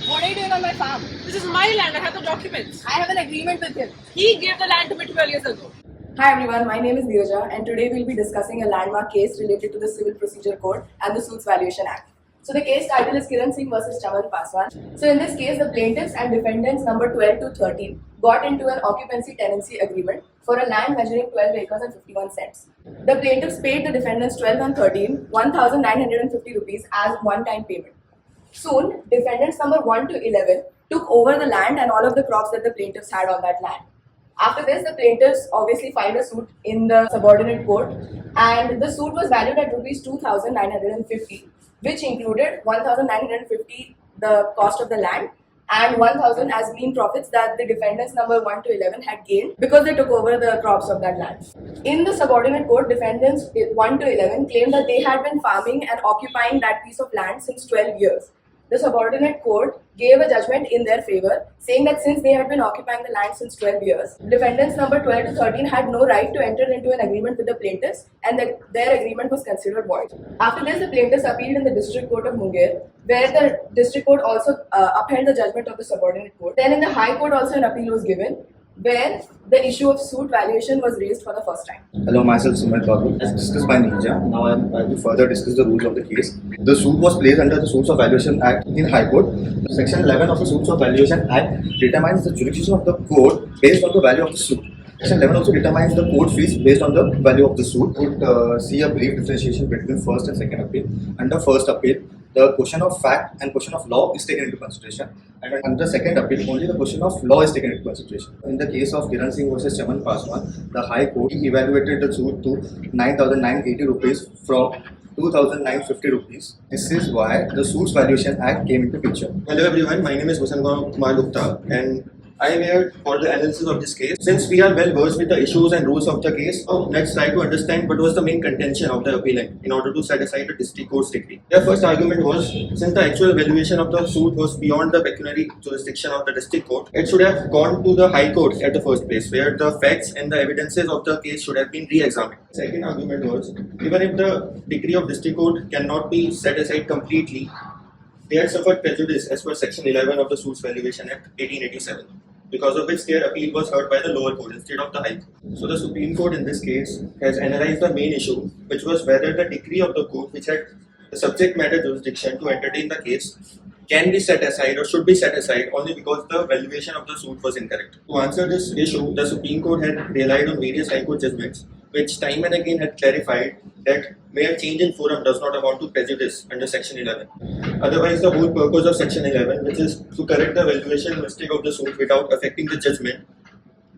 What are you doing on my farm? This is my land. I have the documents. I have an agreement with him. He gave the land to me 12 years ago. Hi everyone, my name is Neeraja and today we'll be discussing a landmark case related to the Civil Procedure Code and the Suits Valuation Act. So the case title is Kiran Singh versus Chaman Paswan. So in this case, the plaintiffs and defendants number 12 to 13 got into an occupancy tenancy agreement for a land measuring 12 acres and 51 cents. The plaintiffs paid the defendants 12 and 13 1,950 rupees as one-time payment. Soon, defendants number 1 to 11 took over the land and all of the crops that the plaintiffs had on that land. After this, the plaintiffs obviously filed a suit in the subordinate court, and the suit was valued at rupees 2,950, which included 1,950 the cost of the land and 1,000 as green profits that the defendants number 1 to 11 had gained because they took over the crops of that land. In the subordinate court, defendants 1 to 11 claimed that they had been farming and occupying that piece of land since 12 years. The subordinate court gave a judgment in their favor, saying that since they had been occupying the land since 12 years, defendants number 12 to 13 had no right to enter into an agreement with the plaintiffs and that their agreement was considered void. After this, the plaintiffs appealed in the District Court of Munger, where the District Court also upheld the judgment of the subordinate court. Then in the High Court also an appeal was given, where the issue of suit valuation was raised for the first time. Hello, myself Sumit Babu. As discussed by Neeraja, now I will further discuss the rules of the case. The suit was placed under the Suits of Valuation Act in High Court. Section 11 of the Suits of Valuation Act determines the jurisdiction of the court based on the value of the suit. Section 11 also determines the court fees based on the value of the suit. Would see a brief differentiation between first and second appeal. Under first appeal, the question of fact and question of law is taken into consideration, and under second appeal, only the question of law is taken into consideration. In the case of Kiran Singh versus Chaman Paswan, the High Court evaluated the suit to 9,980 rupees from 2,950 rupees. This is why the Suits Valuation Act came into picture. Hello everyone, my name is Bhusan Kumar Gupta and I am here for the analysis of this case. Since we are well versed with the issues and rules of the case, let's try to understand what was the main contention of the appellant in order to set aside the district court's decree. Their first argument was, since the actual valuation of the suit was beyond the pecuniary jurisdiction of the district court, it should have gone to the High Court at the first place, where the facts and the evidences of the case should have been re-examined. Second argument was, even if the decree of district court cannot be set aside completely, they had suffered prejudice as per Section 11 of the Suits Valuation Act 1887, because of which their appeal was heard by the lower court instead of the High Court. So the Supreme Court in this case has analyzed the main issue, which was whether the decree of the court, which had the subject matter jurisdiction to entertain the case, can be set aside or should be set aside only because the valuation of the suit was incorrect. To answer this issue, the Supreme Court had relied on various High Court judgments, which time and again had clarified that mere change in forum does not amount to prejudice under Section 11. Otherwise, the whole purpose of Section 11, which is to correct the valuation mistake of the suit without affecting the judgment,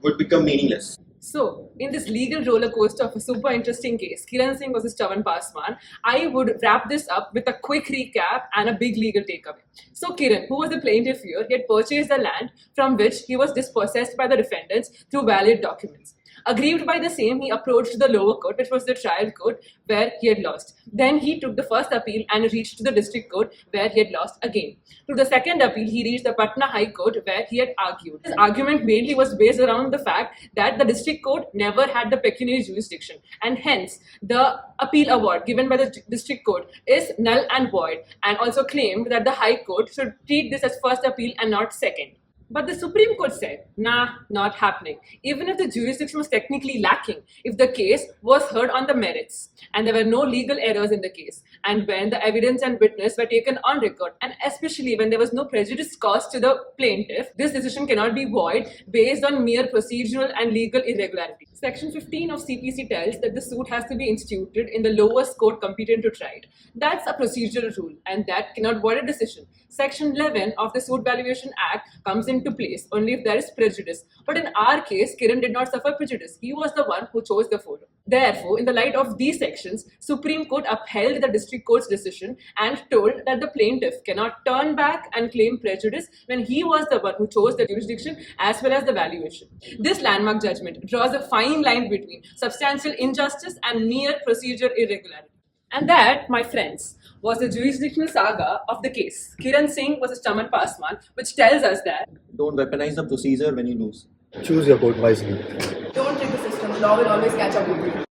would become meaningless. So, in this legal roller coaster of a super interesting case, Kiran Singh versus Chaman Paswan, I would wrap this up with a quick recap and a big legal takeaway. So, Kiran, who was the plaintiff here, he had purchased the land from which he was dispossessed by the defendants through valid documents. Aggrieved by the same, he approached the lower court, which was the trial court, where he had lost. Then he took the first appeal and reached to the district court, where he had lost again. To the second appeal, he reached the Patna High Court, where he had argued. His argument mainly was based around the fact that the district court never had the pecuniary jurisdiction, and hence the appeal award given by the district court is null and void, and also claimed that the High Court should treat this as first appeal and not second. But the Supreme Court said, nah, not happening. Even if the jurisdiction was technically lacking, if the case was heard on the merits and there were no legal errors in the case, and when the evidence and witness were taken on record, and especially when there was no prejudice caused to the plaintiff, this decision cannot be void based on mere procedural and legal irregularity. Section 15 of CPC tells that the suit has to be instituted in the lowest court competent to try it. That's a procedural rule, and that cannot void a decision. Section 11 of the Suit Valuation Act comes into place only if there is prejudice. But in our case, Kiran did not suffer prejudice. He was the one who chose the forum. Therefore, in the light of these sections, Supreme Court upheld the district court's decision and told that the plaintiff cannot turn back and claim prejudice when he was the one who chose the jurisdiction as well as the valuation. This landmark judgment draws a fine line between substantial injustice and mere procedural irregularity. And that, my friends, was the jurisdictional saga of the case, Kiran Singh versus Chaman Paswan, which tells us that Don't weaponize the procedure when you lose. Choose your court wisely. Don't trick the system, law will always catch up with you.